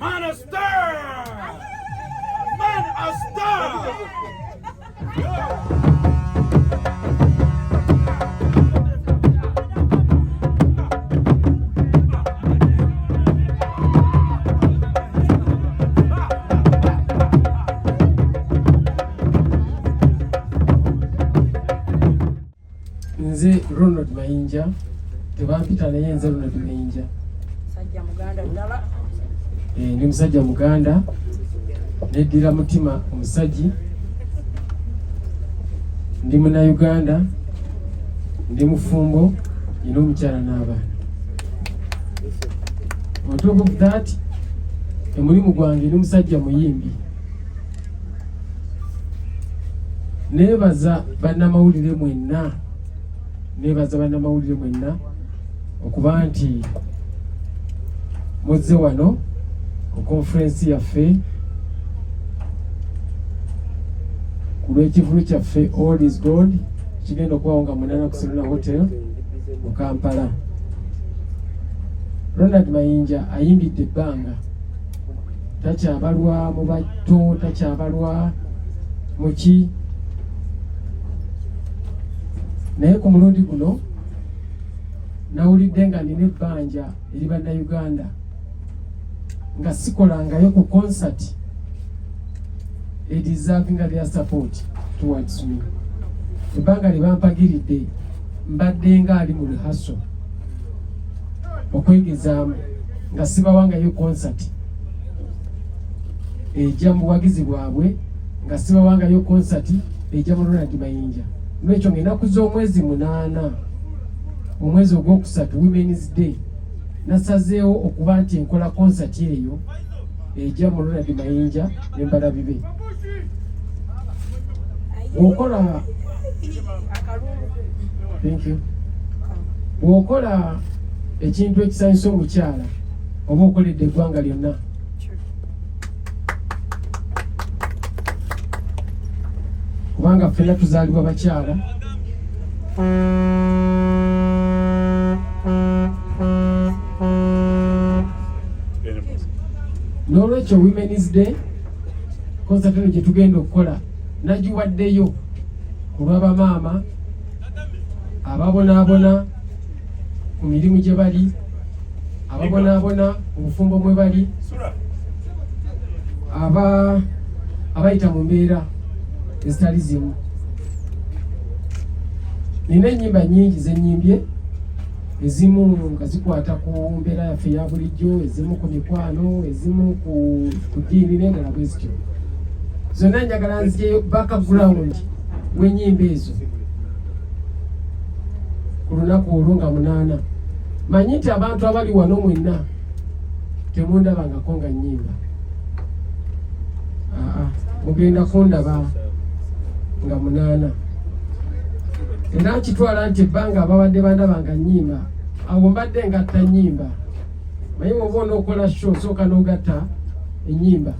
Man a star! Man a star! Nze Ronald Mayinja, tebampita naye nze Ronald Mayinja. Musajja Muganda ddala. Ndi musajja Muganda, neddira mutima omusajji. Ndi Munnayuganda, ndi mufumbo, nina omukyala n'abaana. On top of that, omulimu gwange ndi musajja muyimbi. Neebaza bannamawulire mwenna. Nebaza bannamawulire mwenna okuba nti muzze wano ku conference yaffe ku lw'ekivulu kyaffe All is Gold kigenda okubawo nga munana ku Serena Hotel mu Kampala. Ronald Mayinja ayimbidde ebbanga, takyabalwa mu bato, takyabalwa mu ki. Naye ku mulundi guno nawulidde nga nina ebbanja eri bannayuganda nga sikolangayo ku concert deservinga their support towards me. Ebbanga lye bampagiridde mbadde nga ali mu rehearsal okwegezaamu nga sibawangayo concert ejja mu buwagizi bwabwe, nga sibawangayo concert ejja mu Ronald Mayinja. Lwekyo ng'ennaku z'omwezi 8 omwezi ogwokusatu Women's Day nasazeewo okuba nti enkola concert eyo ejja mu Ronald Mayinja ne mbalabibe. Bw'okola bw'okola ekintu ekisanyusa omukyala oba okoledde eggwanga lyonna. Kubanga ffenna tuzaalibwa bakyala. N'olwekyo Women's Day concert eno gye tugenda okukola nagiwaddeyo ku lw'abamaama ababonaabona ku mirimu gye bali, ababonaabona mu bufumbo mwe bali, abayita mu mbeera ezitali zimu. Nina ennyimba nnyingi ze nnyimbye, ezimu nga zikwata ku mbeera yaffe eya bulijjo, ezimu ku mikwano, ezimu ku ddiini n'endala bwe zityo. Zonna njagala nzigyeyo background w'ennyimba ezo ku lunaku olwo nga 8. Manyi nti abantu abali wano mwenna temundabangako nga nnyimba. Mugenda kundaba nga 8. Era nkitwala nti ebbanga ababadde bandaba nga nnyimba, awo mbadde ngatta nnyimba. Naye bw'oba onookola show sooka n'ogatta ennyimba.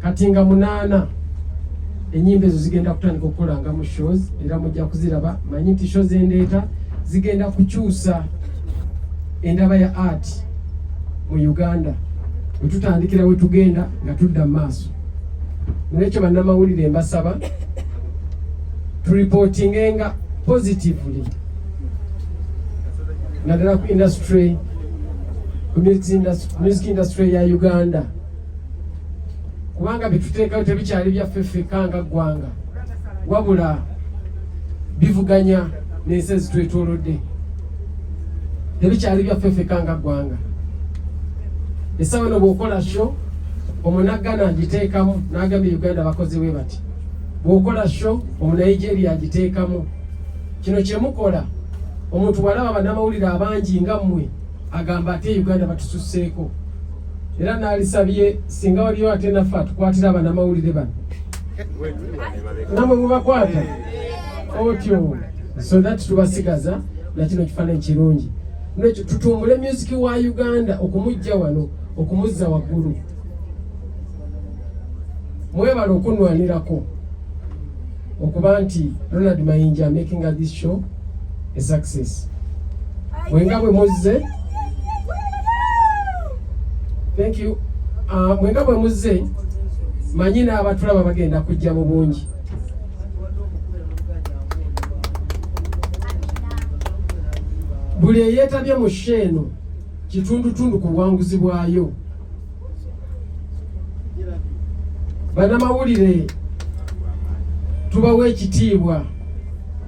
Kati nga 8 ennyimba ezo zigenda kutandika okukolanga mu shows, era mujja kuziraba. Manyi nti shows endeeta zigenda kukyusa endaba ya art mu Uganda. Bwe tutandikira we tugenda nga tudda mu maaso. N'ekyo bannamawulire mbasaba tureportingenga positively naddala ku industry, ku music industry ya Uganda, kubanga bituteekayo tebikyali byaffe ffekka nga ggwanga, wabula bivuganya n'ensi ezitwetoolodde. Tebikyali byaffe ffekka nga ggwanga. Essaawa eno bw'okola show Omunaggana agiteekamu n'agambye Uganda bakoze bwe bati. Bw'okola show Omunigeria agiteekamu. Kino kye mukola omuntu bw'alaba bannamawulire abangi nga mmwe agamba ate Uganda batususseeko. Era n'alisabye singa waliyo ate naffe atukwatira bannamawulire bano. Namwe mubakwata otyo. So that tubasigaza na kino kifaananyi kirungi. N'ekyo tutumbule music wa Uganda okumujja wano okumuzza waggulu. Mwebala okunwanirako okuba nti Ronald Mayinja making this show a success. Mwenga bwe muzze, thank you. mwenga bwe muzze manyi n'abatulaba bagenda kujja mu bungi. Buli eyeetabye mu sheeno kitundutundu ku buwanguzi bwayo. Bannamawulire tubawa ekitiibwa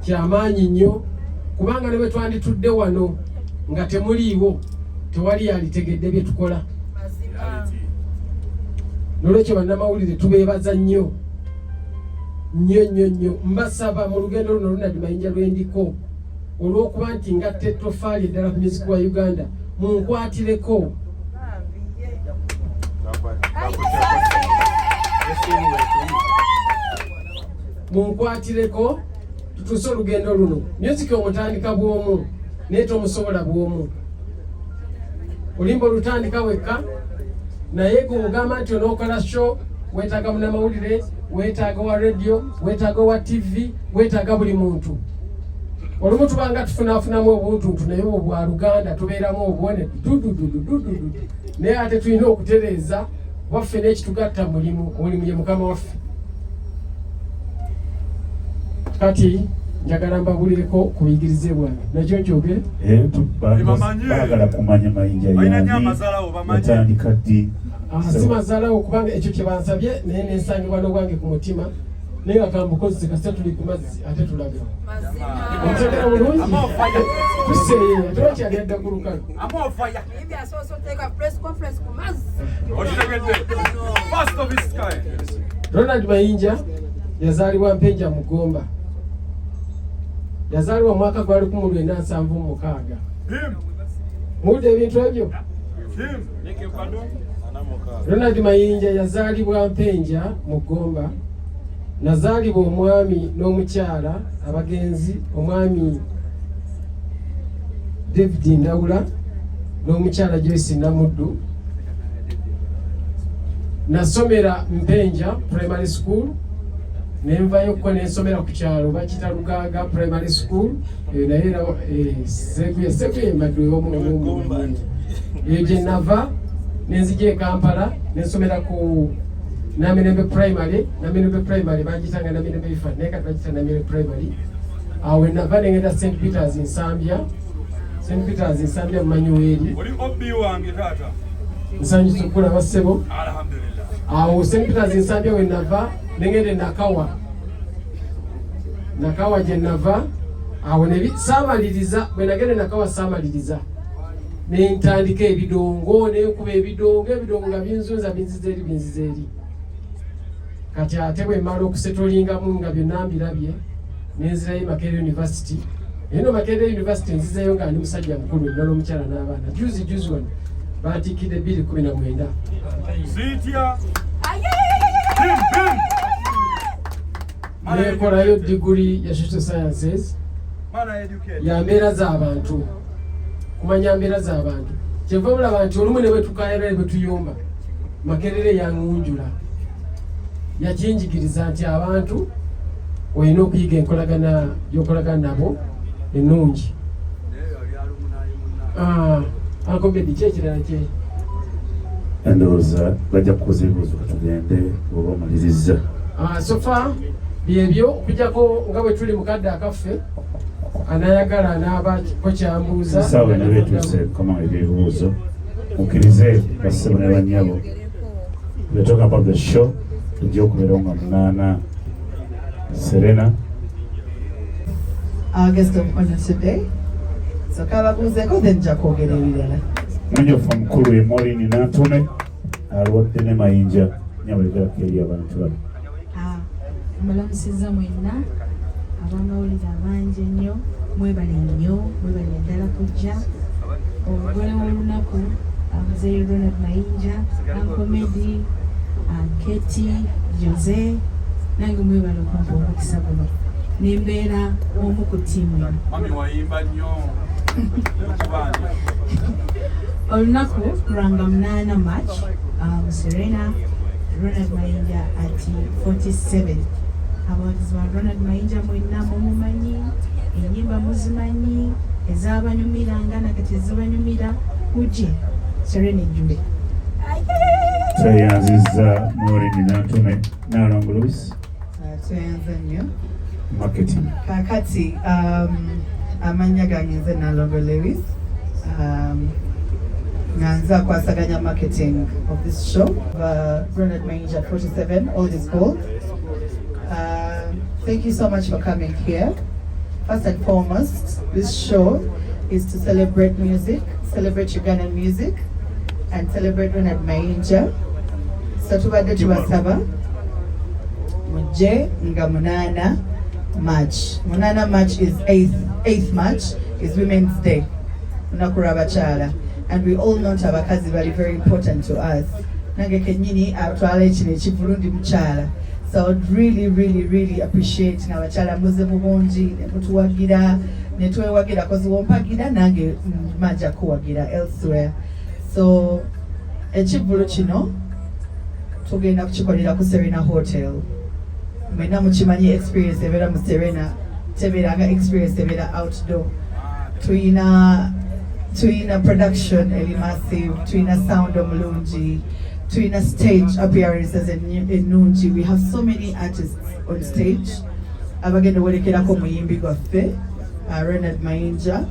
kyamaanyi nnyo kubanga ne bwe twanditudde wano nga temuliiwo tewali yalitegedde bye tukola. Nolwekyo bannamawulire tubeebaza nnyo nnyo. Mbasaba mu lugendo luno Ronald Mayinja lwendiko olw'okuba nti ngatta ettofaali eddala ku music wa Uganda munkwatireko. Munkwatireko tutuuse olugendo luno. Music omutandika bw'omu naye tomusobola bw'omu. Olimba olutandika wekka naye gweogamba nti onookola show weetaaga munnamawulire, weetaaga wa radio, weetaaga wa TV, weetaaga buli muntu. Olumu tubanga tufunaafunamu obuntuntu naye obwa Luganda tubeeramu obwone dudududududu. Naye ate tulina okutereeza waffe n'ekitugatta mulimu ye Mukama waffe. Kati njagala mbabulireko ku buyigirize bwange. Nakyo nkyogere? Baagala kumanya Mayinja yatandika ddi? Si mazaalawo kubanga ekyo kye bansabye naye nensangibwa n'obwange ku mutima. Naye nga kambukozese kasita tuli ku mazzi ate tulaga. Omutegera bulungi? Tuseeyo tewakyali adda ku lukalu. Ronald Mayinja yazaalibwa Mpenja Mugomba. Yazaalibwa mwaka gwa 1976. Muwulidde ebintu ebyo? Ronald Mayinja yazaalibwa Mpenja Mugomba. Nazaalibwa omwami n'omukyala abagenzi, omwami David Ndawula n'omukyala Joyce Namuddu. Nasomera Mpenja Primary School nenvayo ko nensomera ku kyalo bakita Lugaaga Primary School. Naye era Seguye Madwe omu gye nava nenzija e Kampala nensomera ku Namirembe Primary. Namirembe Primary bagitanga Namirembe Ifat naye kati bagita Namirembe Primary. Awo nava nengenda St. Peters Nsambya. St. Peters Nsambya Manyuweri. Oli obbi wange taata. Nsanyusa okulaba ssebo. Alhamdulillah. Awo St. Peters Nsambya we nava nengende Nakawa gye nava. Awo ne saamaliriza bwe nagende Nakawa saamaliriza. Nentandika ebidongo nenkuba ebidongo nga binzunza binziza eri. Kati ate bwe mmala okusetolingamu nga byonna mbirabye nenzirayo Makerere University. Eno Makerere University nzizayo nga ndi musajja mukulu ddala omukyala n'abaana. Juzi wano baatiikidde 2019. Zitya. Nekolayo degree ya social sciences. Ya mbeera z'abantu. Kumanya mbeera z'abantu. Kyenva mulaba nti olumu ne bwe tukaayira ne bwe tuyomba Makerere yangunjula. Yakinjigiriza nti abantu olina okuyiga enkolagana y'okolagana nabo ennungi. Akombedi ki ekirala kye? Ndowooza bajja kukoza ebibuuzo katugende oba omaliriza. Sofa byebyo okujjako nga bwe tuli mu kadde akaffe anayagala anaaba ko kyambuuza. Saawa ne beetuuse kama ebibuuzo mukkirize bassebo ne bannyabo. We're talking about the show. Tujja okubeerawo nga munaana. Serena. Our guest of honor today. So kababuuzeeko then nja kwogera ebirala. Munyofu mukulu ye Moureen Nantume alwadde ne Mayinja. Nyabalirako eri abantu bano. Mbalamusiza mwenna abamawulire abangi ennyo, mwebale ddala kujja. Omugole w'olunaku Muzeeyi Ronald Mayinja, Akoze, Keti, Jose, nange mwebale okumpa omukisa guno. Nembeera omu ku ttiimu eno. Mami wayimba nnyo. Olunaku lwanga 8 March, Serena Ronald Mayinja at 47. Abawagizi ba Ronald Mayinja mwenna mumumanyi, ennyimba muzimanyi, ezabanyumira nga nakati ezibanyumira mujje Serena ejjule. tweyanziza Moureen Nantume Ronald Mayinja tweyanza nnyo marketing. kakati amanya gange nze Ronald Lewis nganza kwasaganya marketing of this show Ronald Mayinja 47 old is gold. Thank you so much for coming here. First and foremost, this show is to celebrate music, celebrate Ugandan music, and celebrate Ronald Mayinja. So tubadde tubasaba mujje nga munana March. Munana March is 8th March is Women's Day. Lunaku lw'abakyala. And we all know abakazi bali very important to us. Nange kennyini atwala ekino ekivulundi mukyala. So I would really appreciate abakyala muze bulungi ne mutuwagira ne twewagira kozi wompagira nange majja kuwagira elsewhere. So ekivulu kino tugenda kukikolera ku Serena Hotel. Mwena mukimanyi experience ebeera mu Serena tebeeranga experience ebeera outdoor. Tuyina production eri massive, tuyina sound omulungi, tuyina stage appearances ennungi. We have so many artists on stage abagenda werekerako muyimbi gwaffe Ronald Mayinja.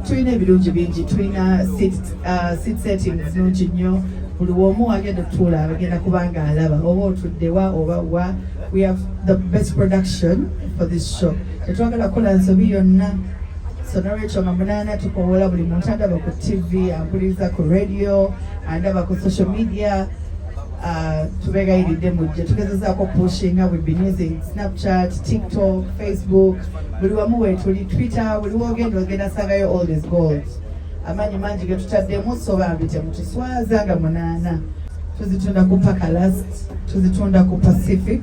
Tuyina ebirungi bingi, tuyina seat settings nungi nnyo. Buli omu agenda otuula abagenda kubanga alaba oba otuddewa oba wa. We have the best production for this show. Tetwagala kukola nsobi yonna. So nolwekyo nga munana tukowola buli muntu andaba ku TV, ampuliriza ku radio, andaba ku social media. Tubegayiridde mujje tugezezaako pushinga. We've been using Snapchat, TikTok, Facebook, buli wamu weetuli Twitter, buli wogenda sagayo all these goals. Amanyi mangi ge tutaddemu so bambi temutuswaza nga munana. Tuzitunda ku Pakalast, tuzitunda ku Pacific,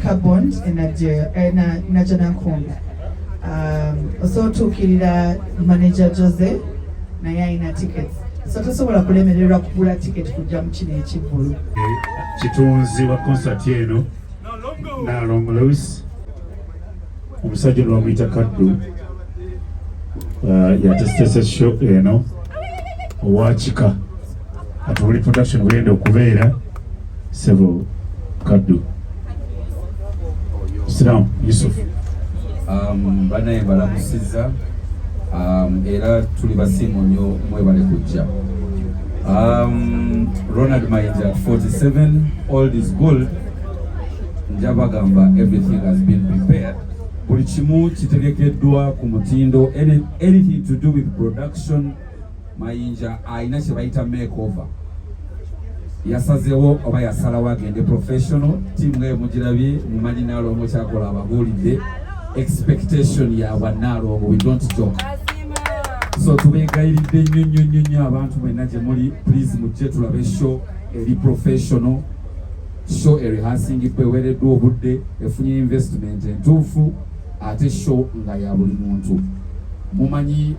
Carbond in Nigeria, Nantume. Osotuukirira manager Jose naye alina tickets. So tosobola kulemererwa kugula ticket kujja mu kino ekivulu. Kitunzi wa concert eno Ronald Lewis omusajja lwamuyita Kaddu yatesitesa show eno owakika atubuli production wenda okubeera several Kaddu Siram Yusuf banaye balamusiza era tuli basiimo nnyo mwebale kujja. Ronald Mayinja 47 old is gold. Njabagamba everything has been prepared. Buli kimu kitegekeddwa ku mutindo. Anything to do with production Mayinja ayina kye bayita makeover. Yasazeewo oba yasalawo agende professional. Tiimu nga mugirabye mumanyi Naalongo kyakola ababuulidde. Expectation ya Naalongo, we don't joke. So tubegayiridde nnyo abantu mwenna gye muli, please mujje tulabe show eri professional, show rehearsing kwewereddwa obudde, efunye investment entuufu, ate show nga ya buli muntu. Mumanyi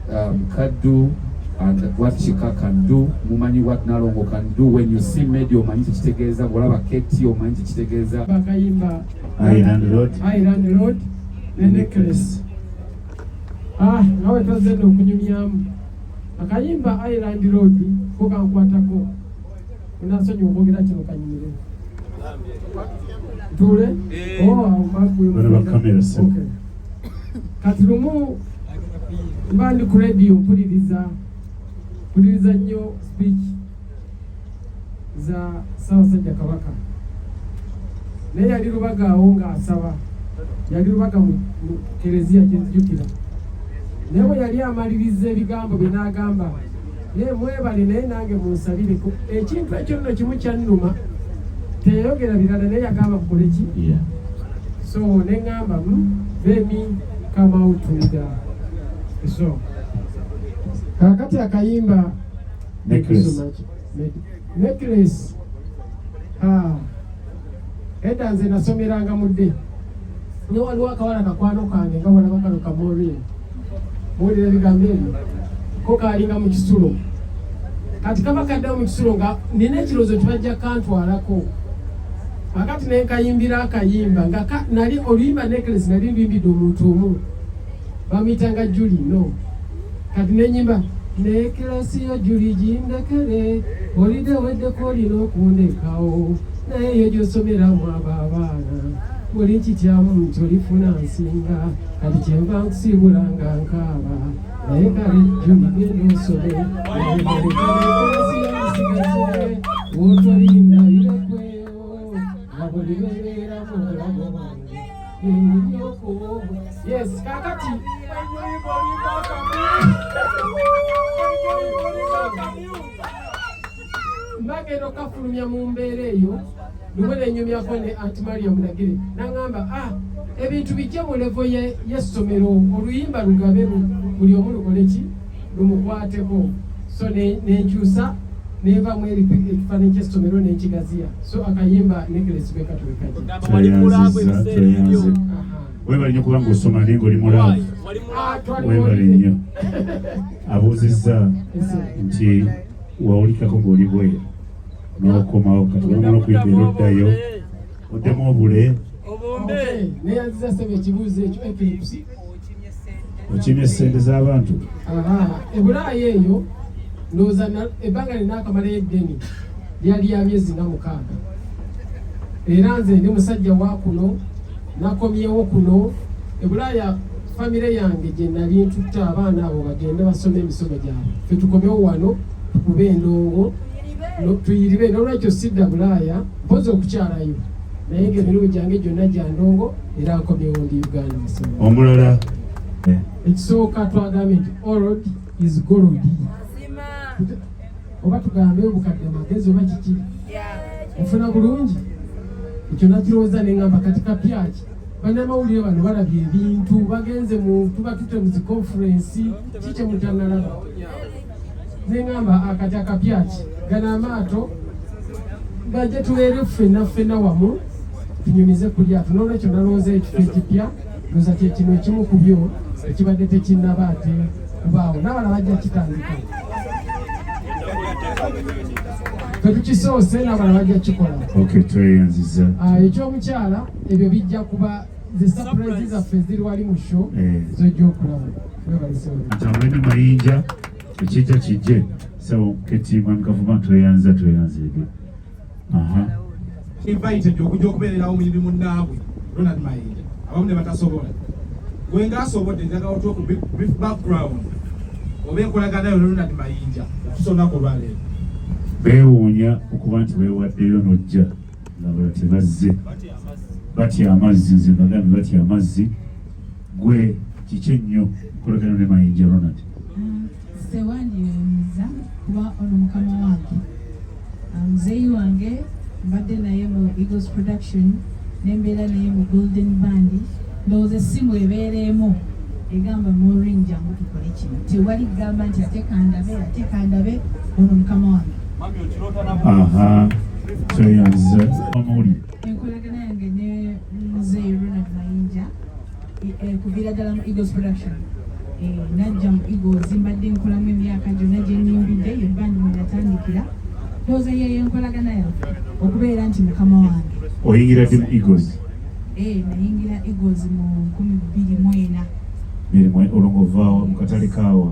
Kaddu and what Chika can do, mumanyi what Naalongo can do. When you see media omanyi kitegeeza, olaba Keti omanyi kitegeeza. Bakayimba Island Road ne necklace. Nawe tozenda okunyumyamu akayimba Island Road ko kankwatako unasonyi okwogera kino kanyumire tule okay. Kati lumu mbandi ku radio mpuliriza nnyo speech za Ssaabasajja Kabaka naye yali lubaga awo ng'asaba, yali lubaga mu Kereziya gyenzijukira. Naye yali amaliriza ebigambo bye n'agamba naye mwebale naye nange munsabireko. Ekintu ekyo nno kimu kyannuma, teyayogera birala naye yagamba mukole ki? So ne ŋŋamba Bemi come out with so kakati akayimba necklace. Edda nze nasomeranga mudde ne waliwo akawala kakwano kange nga walaba kano ka Moureen. Muwulira ebigambo ebyo ko kaalinga mu kisulo. Kati kaba kaddawo mu kisulo nga nina ekirowoozo tibajja kantwalako. Akati naye nkayimbira akayimba nga nali oluyimba necklace nali luyimbidde omuntu omu bamuyitanga Julie no. Kati nenyimba nekilasi yo juli jindekere olide weddeko olina okundekawo naye eyo gyosomeramu abo abaana buli kityamu nti olifuna nsinga kati kyenva nkusiibula nga nkaaba naye kale juli genda osome nekilasi yo nsigaze wotolinda birekweyo nga buli bebeeramu obulamu bwange ennyoko. Yes, kakati mbagenda kafulumya mu mbeera eyo lumu nenyumyako ne Aunt Maria Munagire nangamba ebintu bijja mu levo y'essomero oluyimba lugabe buli omu lukole lumukwateko so nenkyusa nevamu ekifaananyi ky'essomero nenkigaziya so akayimba Necklace bwe katuwekaje webali nnyo kubanga osoma naye ng'oli mulaavu webali nnyo abuuzizza nti wawulikako ng'oli bweru n'okomawo kati olumala okuyimba oddayo oddemu obule neyanziza sebe ekibuuzo ekyo Eclipse okimya essente z'abantu ebulaayi eyo ndowooza ebbanga linaakamalayo eddeni lyali lya myezi nga 6 era nze ndi musajja wa kuno nakomyewo kuno ebulaaya famire yange gye nali ntutta abaana abo bagende basome emisomo gyabwe ffe tukomewo wano tukube endongo tuyiribe n'olwekyo sidda bulaaya mpozi okukyalayo naye ng'emirimu gyange gyonna gya ndongo era nkomyewo ndi Uganda musomo omulala ekisooka twagambye nti old is gold oba tugambe obukadde amagezi oba kiki ofuna bulungi ekyo nakirowooza neŋŋamba kati kapyaki bannamawulire bano balabye ebintu bagenze tuba tute mu zikonferensi kikye mutanalaba neŋŋamba akati akapyaki gano amaato gajje tubeere ffenna wamu tunyumize ku lyato n'olwekyo nalowooza ekifo ekipya ndowooza kyekino ekimu ku byo ekibadde tekinnaba ate kubaawo n'abala bajja kitandika tetukisoose n'abala bajja kikola tweyanziza ekyomukyala ebyo bijja kuba the surprise zaffe ziri wali mu show zojja okulaba Moureen Mayinja ekijja kijje so ketiimwa gavumenti tweyanzidde invited okujja okubeererawo omuyimbi munnaabwe Ronald Mayinja abamu ne batasobola gwe ngaasobodde njagala otuwe ku brief background oba enkolaganayo Ronald Mayinja okusonako olwaleero beewuunya okuba nti weewaddeyo n'ojja nga tebazze batya amazzi nze bagambe batya amazzi gwe kiki ennyo enkolagano ne Mayinja Ronald sewandiyonza kuba ono mukama wange muzeeyi wange mbadde naye mu Eagles Production nembeera naye mu Golden Band ndowooza essimu ebeereemu egamba Moureen jangu tukole kino tewali kugamba nti ate kandabe ono mukama wange tweyanziza amawulire enkolagana yange ne muzeeyi Ronald Mayinja kuviira ddala mu Eagles Production najja mu Eagles mbadde nkolamu emyaka gyonna gye nnimbidde ebbandi mwe natandikira ndowooza yeyo enkolagana yaffe okubeera nti mukama wange oyingira ddi mu Eagles nayingira Eagles mu 2024 mirimu olongo ovaawa mu katale kaawa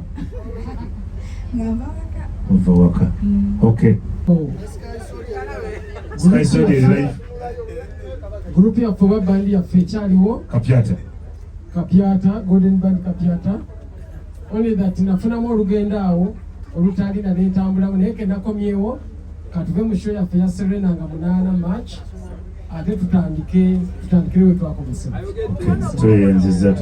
ova waka okay Sky Soldier live gurupu yaffe oba bandi yaffe ekyaliwo kapyata Golden Band kapyata only that nafunamu olugendo awo olutaalina nentambulamu naye kenakomyewo katuve mu show yaffe ya Serena nga 8 March ate tutandikire we twakomesera tweyanziza